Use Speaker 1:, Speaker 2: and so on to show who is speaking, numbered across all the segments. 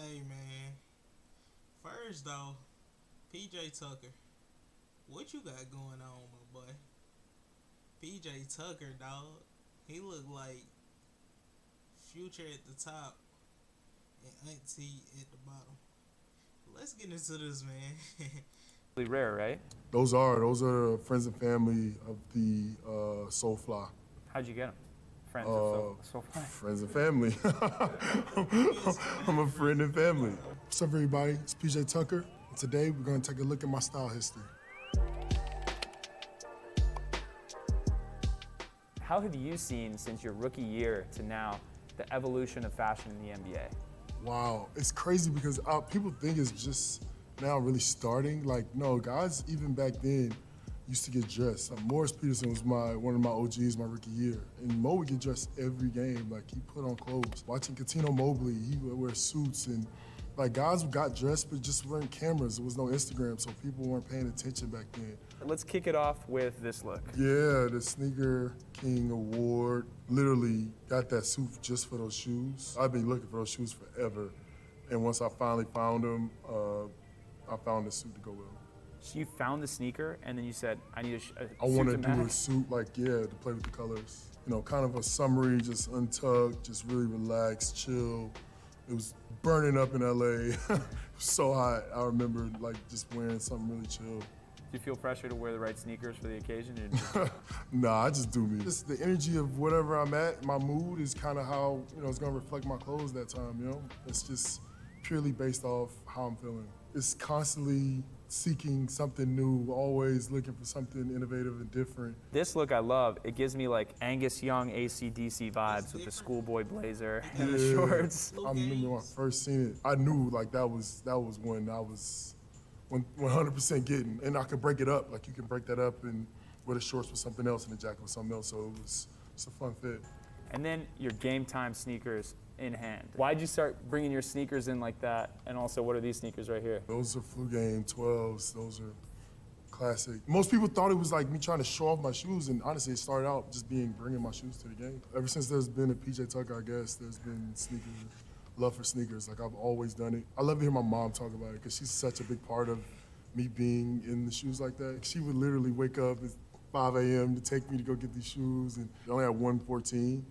Speaker 1: Hey man, first though, PJ Tucker, what you got going on, my boy? PJ Tucker, dog. He look like Future at the top and Auntie at the bottom. Let's get into this, man.
Speaker 2: Really rare, right?
Speaker 3: Those are friends and family of the Soulfly.
Speaker 2: How'd you get them? Friends of so far.
Speaker 3: Friends and family. I'm a friend and family.
Speaker 4: What's up, everybody? It's PJ Tucker. And today, we're going to take a look at my style history.
Speaker 2: How have you seen since your rookie year to now the evolution of fashion in the NBA?
Speaker 4: Wow, it's crazy because people think it's just now really starting. Like, no, guys, even back then, used to get dressed. Morris Peterson was one of my OGs my rookie year. And Mo would get dressed every game. Like, he put on clothes. Watching Katino Mobley, he would wear suits. And, like, guys got dressed, but just weren't cameras. There was no Instagram, so people weren't paying attention back then.
Speaker 2: Let's kick it off with this look.
Speaker 4: Yeah, the Sneaker King Award. Literally got that suit just for those shoes. I've been looking for those shoes forever. And once I finally found them, I found the suit to go with them.
Speaker 2: So you found the sneaker and then you said, I need a suit
Speaker 4: I want to
Speaker 2: to
Speaker 4: do
Speaker 2: match.
Speaker 4: a suit, like, yeah, to play with the colors. You know, kind of a summery, just untucked, just really relaxed, chill. It was burning up in LA. It was so hot. I remember, like, just wearing something really chill.
Speaker 2: Do you feel pressure to wear the right sneakers for the occasion? Or just-
Speaker 4: Nah, I just do me. Just the energy of whatever I'm at, my mood is kind of how, it's gonna reflect my clothes that time, It's just purely based off how I'm feeling. It's constantly seeking something new, always looking for something innovative and different.
Speaker 2: This look I love. It gives me like Angus Young AC/DC vibes with the schoolboy blazer and the shorts.
Speaker 4: I remember when I first seen it, I knew like that was when I was 100% getting, and I could break it up. Like you can break that up and wear the shorts with something else and the jacket with something else. So it's a fun fit.
Speaker 2: And then your game time sneakers in hand. Why'd you start bringing your sneakers in like that? And also, what are these sneakers right here?
Speaker 4: Those are Flu Game 12s. Those are classic. Most people thought it was like me trying to show off my shoes, and honestly, it started out just bringing my shoes to the game. Ever since there's been a PJ Tucker, I guess, there's been love for sneakers. Like I've always done it. I love to hear my mom talk about it because she's such a big part of me being in the shoes like that. She would literally wake up at 5 a.m. to take me to go get these shoes, and I only had one 14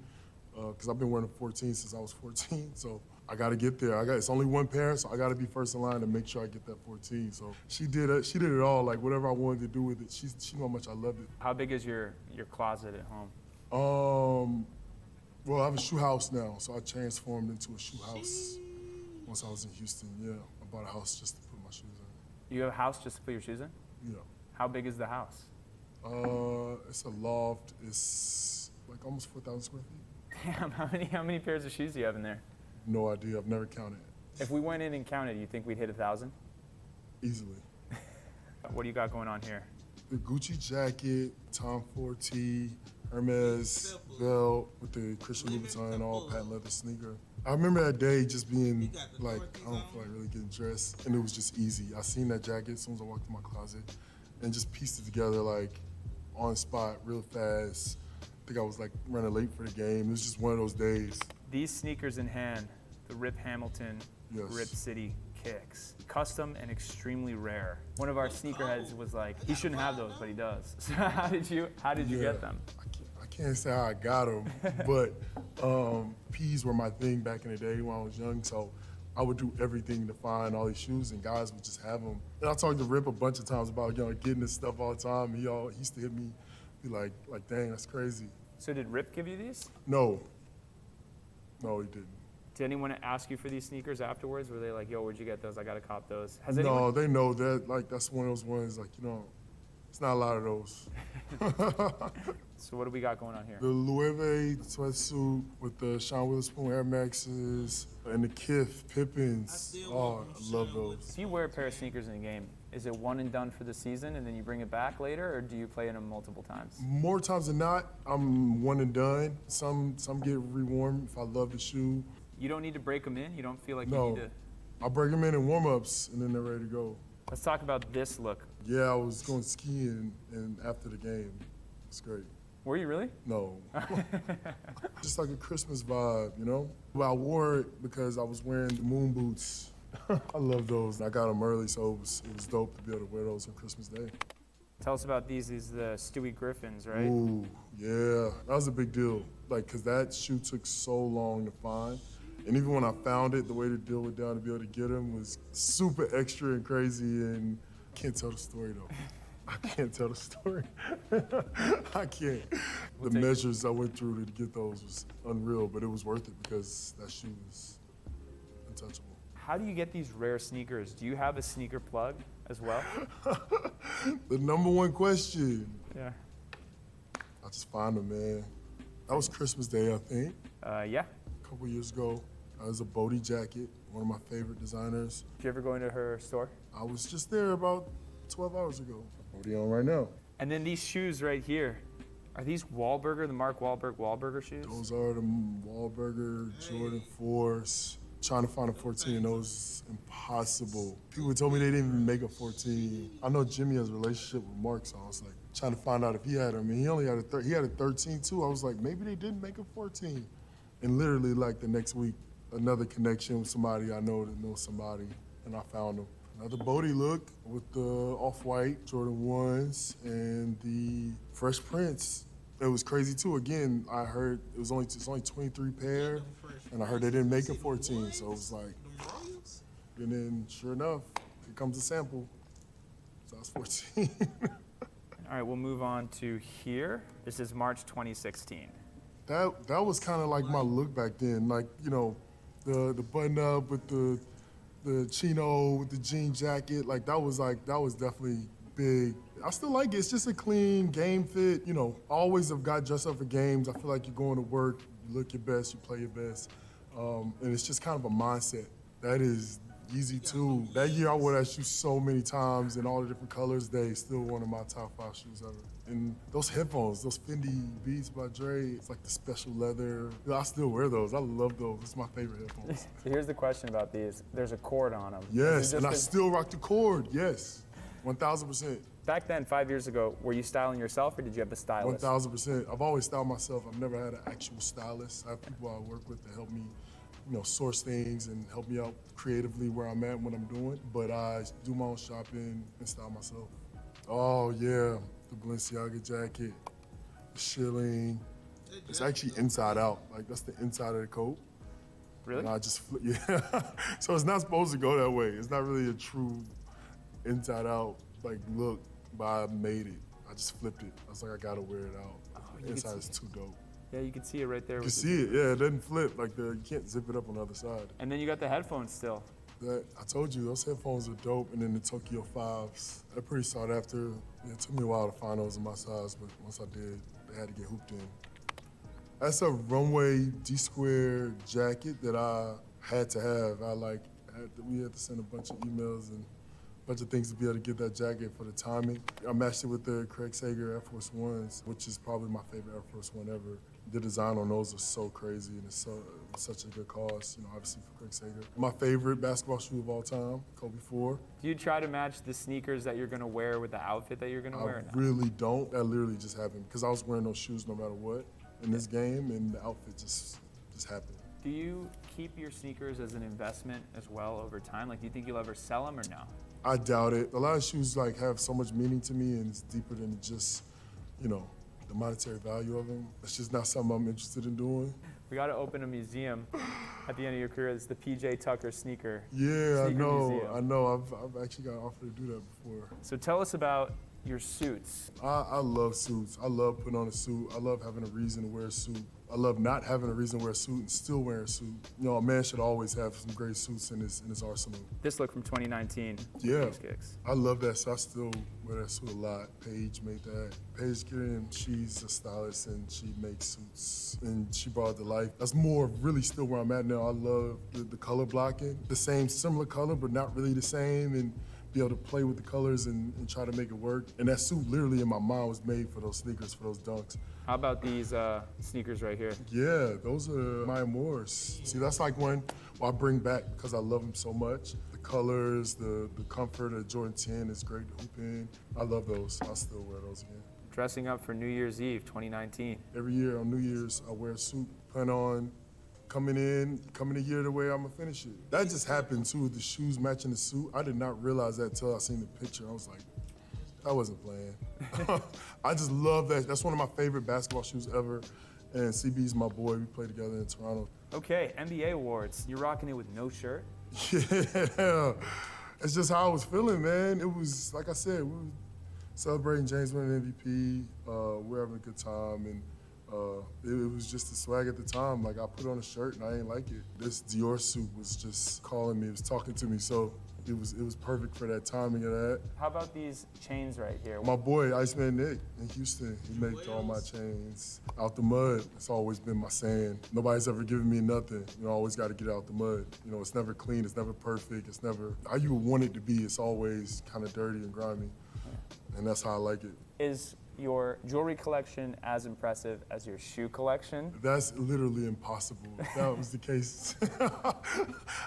Speaker 4: because I've been wearing a 14 since I was 14. So I got to get there. It's only one pair, so I got to be first in line to make sure I get that 14. So she did it. She did it all. Like whatever I wanted to do with it, she knew how much I loved it.
Speaker 2: How big is your closet at home?
Speaker 4: Well, I have a shoe house now, so I transformed into a shoe house once I was in Houston. Yeah, I bought a house just to put my shoes in.
Speaker 2: You have a house just to put your shoes in?
Speaker 4: Yeah.
Speaker 2: How big is the house?
Speaker 4: It's a loft. It's like almost 4,000 square feet.
Speaker 2: Damn, how many pairs of shoes do you have in there?
Speaker 4: No idea. I've never counted.
Speaker 2: If we went in and counted, you think we'd hit 1,000?
Speaker 4: Easily.
Speaker 2: What do you got going on here?
Speaker 4: The Gucci jacket, Tom Ford tee, Hermes belt with the Christian Louboutin all patent leather sneaker. I remember that day just being like, I don't feel like really getting dressed, and it was just easy. I seen that jacket as soon as I walked in my closet and just pieced it together like on the spot real fast. I think I was like running late for the game. It was just one of those days.
Speaker 2: These sneakers in hand, the Rip Hamilton
Speaker 4: Yes.
Speaker 2: Rip City kicks. Custom and extremely rare. One of our sneakerheads was like, he shouldn't have those, but he does. So how did you get them?
Speaker 4: I can't say how I got them, but P's were my thing back in the day when I was young, so I would do everything to find all these shoes, and guys would just have them. And I talked to Rip a bunch of times about getting this stuff all the time. He used to hit me, be like, dang, that's crazy.
Speaker 2: So did Rip give you these?
Speaker 4: No, he didn't.
Speaker 2: Did anyone ask you for these sneakers afterwards? Were they like, yo, where'd you get those? I gotta cop those.
Speaker 4: No, they know that. Like that's one of those ones. Like it's not a lot of those.
Speaker 2: So what do we got going on here?
Speaker 4: The Loewe sweatsuit with the Sean Witherspoon Air Maxes and the Kith Pippins. Oh, I love those.
Speaker 2: If you wear a pair of sneakers in a game, is it one and done for the season and then you bring it back later, or do you play in them multiple times?
Speaker 4: More times than not, I'm one and done. Some get reworn if I love the shoe.
Speaker 2: You don't need to break them in? You don't feel like you
Speaker 4: No,
Speaker 2: need to?
Speaker 4: I break them in warm-ups and then they're ready to go.
Speaker 2: Let's talk about this look.
Speaker 4: Yeah, I was going skiing and after the game. It's great.
Speaker 2: Were you really?
Speaker 4: No. Just like a Christmas vibe, you know? But I wore it because I was wearing the moon boots. I love those. I got them early, so it was dope to be able to wear those on Christmas Day.
Speaker 2: Tell us about these the Stewie Griffins, right?
Speaker 4: Ooh, yeah, that was a big deal. Like, cause that shoe took so long to find. And even when I found it, the way the deal went down to be able to get them was super extra and crazy, and I can't tell the story though. I can't tell the story. I can't. The measures I went through to get those was unreal, but it was worth it because that shoe was untouchable.
Speaker 2: How do you get these rare sneakers? Do you have a sneaker plug as well?
Speaker 4: The number one question.
Speaker 2: Yeah.
Speaker 4: I just find them, man. That was Christmas Day, I think,
Speaker 2: Yeah.
Speaker 4: a couple years ago. It was a Bodie jacket, one of my favorite designers.
Speaker 2: Did you ever go into her store?
Speaker 4: I was just there about 12 hours ago. Bodie on right now.
Speaker 2: And then these shoes right here, are these Wahlburger, the Mark Wahlberg shoes?
Speaker 4: Those are the Wahlburger Jordan 4s. Trying to find a 14 in those is impossible. People told me they didn't even make a 14. I know Jimmy has a relationship with Mark, so I was like trying to find out if he had them. And he only had he had a 13 too. I was like, maybe they didn't make a 14. And literally like the next week, another connection with somebody I know that knows somebody, and I found them. Another Bodie look with the off-white Jordan 1s and the Fresh Prince. It was crazy too. Again, I heard it's only 23 pair, and I heard they didn't make a 14, so it was like, and then sure enough, here comes the sample. So I was 14.
Speaker 2: All right, we'll move on to here. This is March 2016.
Speaker 4: That was kind of like my look back then, like, you know, the button up with the chino with the jean jacket, like that was definitely big. I still like it. It's just a clean game fit. You know, I always have got dressed up for games. I feel like you're going to work, you look your best, you play your best, and it's just kind of a mindset. That is Yeezy too. That year I wore that shoe so many times in all the different colors. They still one of my top 5 shoes ever. And those headphones, those Fendi Beats by Dre, it's like the special leather. I still wear those. I love those. It's my favorite headphones.
Speaker 2: So here's the question about these. There's a cord on them.
Speaker 4: Yes, and I still rock the cord. Yes, 1,000%.
Speaker 2: Back then, 5 years ago, were you styling yourself or did you have a stylist?
Speaker 4: 1,000%. I've always styled myself. I've never had an actual stylist. I have people I work with to help me, you know, source things and help me out creatively where I'm at, what I'm doing. But I do my own shopping and style myself. Oh yeah, the Balenciaga jacket, the shilling. It's actually inside out. Like that's the inside of the coat.
Speaker 2: Really?
Speaker 4: And I just yeah. So it's not supposed to go that way. It's not really a true inside out like look, but I made it. I just flipped it. I was like, I gotta wear it out. The inside is too dope.
Speaker 2: Yeah, you can see it right there.
Speaker 4: You can see it, yeah, it doesn't flip. Like you can't zip it up on the other side.
Speaker 2: And then you got the headphones still.
Speaker 4: I told you, those headphones are dope, and then the Tokyo 5s, they're pretty sought after. Yeah, it took me a while to find those in my size, but once I did, they had to get hooped in. That's a runway D-square jacket that I had to have. We had to send a bunch of emails and a bunch of things to be able to get that jacket for the timing. I matched it with the Craig Sager Air Force Ones, which is probably my favorite Air Force One ever. The design on those is so crazy, and it's such a good cause, you know, obviously for Craig Sager. My favorite basketball shoe of all time, Kobe 4.
Speaker 2: Do you try to match the sneakers that you're gonna wear with the outfit that you're gonna wear?
Speaker 4: I really don't. That literally just happened because I was wearing those shoes no matter what in this game, and the outfit just happened.
Speaker 2: Do you keep your sneakers as an investment as well over time? Like, do you think you'll ever sell them or no?
Speaker 4: I doubt it. A lot of shoes like have so much meaning to me, and it's deeper than just, you know, the monetary value of them. It's just not something I'm interested in doing.
Speaker 2: We got to open a museum at the end of your career. It's the PJ Tucker sneaker.
Speaker 4: Yeah,
Speaker 2: Sneaker museum.
Speaker 4: I know. I've actually got offered to do that before.
Speaker 2: So tell us about your suits.
Speaker 4: I love suits. I love putting on a suit. I love having a reason to wear a suit. I love not having a reason to wear a suit and still wearing a suit. You know, a man should always have some great suits in his arsenal.
Speaker 2: This look from 2019.
Speaker 4: Yeah,
Speaker 2: These kicks.
Speaker 4: I love that. So I still wear that suit a lot. Paige made that. Paige Kieran, she's a stylist and she makes suits and she brought it to life. That's more really still where I'm at now. I love the color blocking. The same similar color, but not really the same, and be able to play with the colors and try to make it work. And that suit literally in my mind was made for those sneakers, for those dunks.
Speaker 2: How about these sneakers right here?
Speaker 4: Yeah, those are Maya Moores. See, that's like one I bring back because I love them so much. The colors, the comfort of Jordan 10 is great to hoop in. I love those. I'll still wear those again.
Speaker 2: dressing up for New Year's Eve 2019.
Speaker 4: Every year on New Year's, I wear a suit, plan on coming a year the way I'm gonna finish it. That just happened too, with the shoes matching the suit. I did not realize that till I seen the picture. I was like, I wasn't playing. I just love that. That's one of my favorite basketball shoes ever. And CB's my boy. We played together in Toronto.
Speaker 2: Okay, NBA awards. You're rocking it with no shirt.
Speaker 4: Yeah, it's just how I was feeling, man. It was, like I said, we were celebrating James winning MVP. We're having a good time, and it was just the swag at the time. Like, I put on a shirt and I ain't like it. This Dior suit was just calling me, it was talking to me, so it was perfect for that timing of that.
Speaker 2: How about these chains right here?
Speaker 4: My boy, Iceman Nick in Houston, he makes all my chains out the mud. It's always been my saying. Nobody's ever given me nothing. You know, I always got to get out the mud. You know, it's never clean, it's never perfect, it's never how you would want it to be. It's always kind of dirty and grimy, and that's how I like it. Is
Speaker 2: your jewelry collection as impressive as your shoe collection?
Speaker 4: That's literally impossible. If that was the case,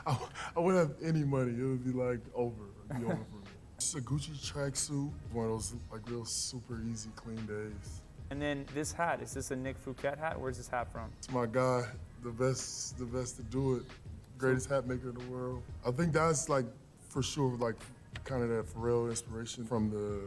Speaker 4: I wouldn't have any money. It would be like over. It'd be over for me. Just a Gucci tracksuit, one of those like real super easy, clean days.
Speaker 2: And then this hat, is this a Nick Fouquet hat? Where's this hat from?
Speaker 4: It's my guy, the best to do it. Greatest hat maker in the world. I think that's like, for sure, like kind of that Pharrell inspiration from the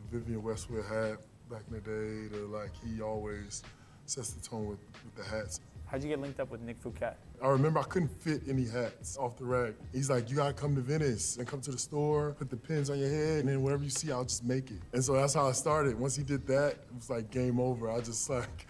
Speaker 4: Vivienne Westwood hat back in the day, to like he always sets the tone with the hats.
Speaker 2: How'd you get linked up with Nick Fouquet?
Speaker 4: I remember I couldn't fit any hats off the rack. He's like, you gotta come to Venice and come to the store, put the pins on your head, and then whatever you see, I'll just make it. And so that's how I started. Once he did that, it was like game over. I just like,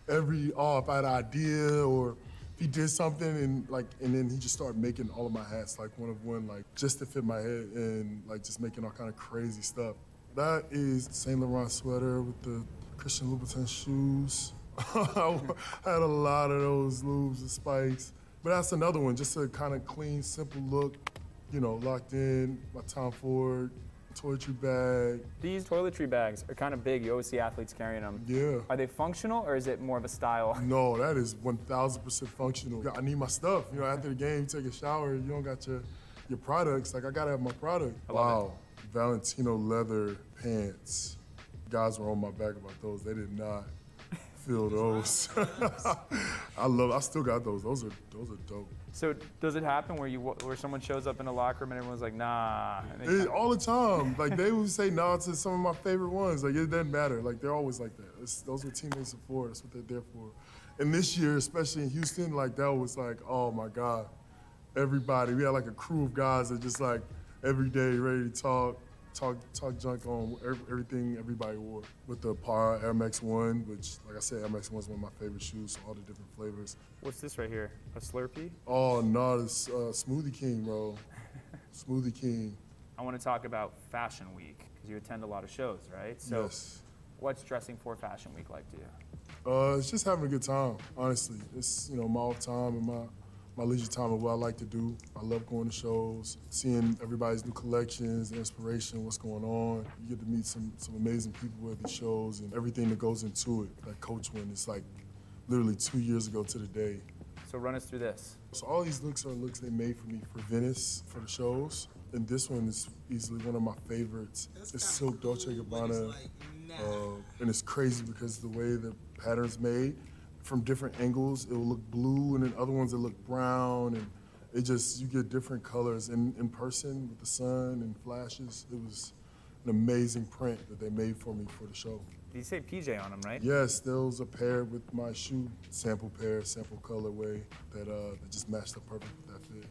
Speaker 4: if I had an idea or if he did something and then he just started making all of my hats, like one of one, like just to fit my head and like just making all kind of crazy stuff. That is Saint Laurent sweater with the Christian Louboutin shoes. I had a lot of those lubes and spikes. But that's another one, just a kind of clean, simple look, you know, locked in, my Tom Ford toiletry bag.
Speaker 2: These toiletry bags are kind of big. You always see athletes carrying them.
Speaker 4: Yeah.
Speaker 2: Are they functional or is it more of a style?
Speaker 4: No, that is 1,000% functional. I need my stuff. You know, after the game, you take a shower, you don't got your products. Like, I gotta have my product.
Speaker 2: Wow.
Speaker 4: Valentino leather pants. Guys were on my back about those. They did not feel those. I still got those. Those are dope.
Speaker 2: So does it happen where someone shows up in a locker room and everyone's like, nah? And
Speaker 4: All the time. Like, they would say nah to some of my favorite ones. Like, it doesn't matter. Like, they're always like that. Those are teammates of for. That's what they're there for. And this year, especially in Houston, like, that was like, oh my God. Everybody, we had like a crew of guys that just like every day ready to talk junk on everything everybody wore. With the Par Air Max 1, which, like I said, Air Max 1 is one of my favorite shoes, so all the different flavors.
Speaker 2: What's this right here? A Slurpee?
Speaker 4: Oh, no, it's Smoothie King, bro. Smoothie King.
Speaker 2: I want to talk about Fashion Week, because you attend a lot of shows, right? So
Speaker 4: Yes.
Speaker 2: What's dressing for Fashion Week like to you?
Speaker 4: It's just having a good time, honestly. It's, you know, my off time and my leisure time of what I like to do. I love going to shows, seeing everybody's new collections, the inspiration, what's going on. You get to meet some amazing people at these shows and everything that goes into it. Like Coach win, it's like literally 2 years ago to the day.
Speaker 2: So run us through this.
Speaker 4: So all these looks are looks they made for me for Venice, for the shows. And this one is easily one of my favorites. It's Silk Dolce Gabbana. And it's crazy because the way the pattern's made, from different angles, it will look blue, and then other ones it look brown, and you get different colors. And in person with the sun and flashes, it was an amazing print that they made for me for the show.
Speaker 2: Did you say PJ on them, right?
Speaker 4: Yes, those are paired with my shoe sample pair, sample colorway that just matched up perfect with that fit.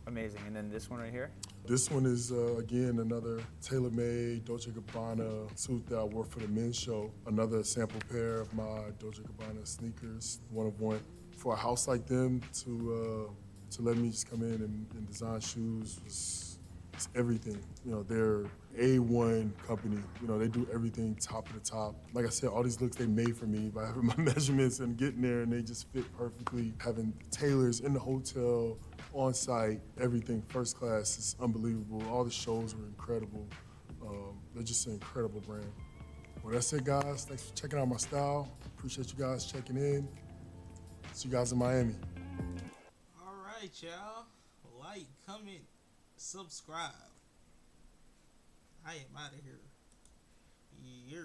Speaker 2: Amazing. And then this one right here?
Speaker 4: This one is, again, another tailor-made Dolce Gabbana suit that I wore for the men's show. Another sample pair of my Dolce Gabbana sneakers, one of one. For a house like them to let me just come in and design shoes it's everything. You know, they're A1 company. You know, they do everything top of the top. Like I said, all these looks they made for me by having my measurements and getting there, and they just fit perfectly. Having tailors in the hotel, on site, everything first class is unbelievable. All the shows were incredible. They're just an incredible brand. Well, that's it, guys. Thanks for checking out my style. Appreciate you guys checking in. See you guys in Miami.
Speaker 1: All right, y'all. Like, comment, subscribe. I am out of here. Yeah.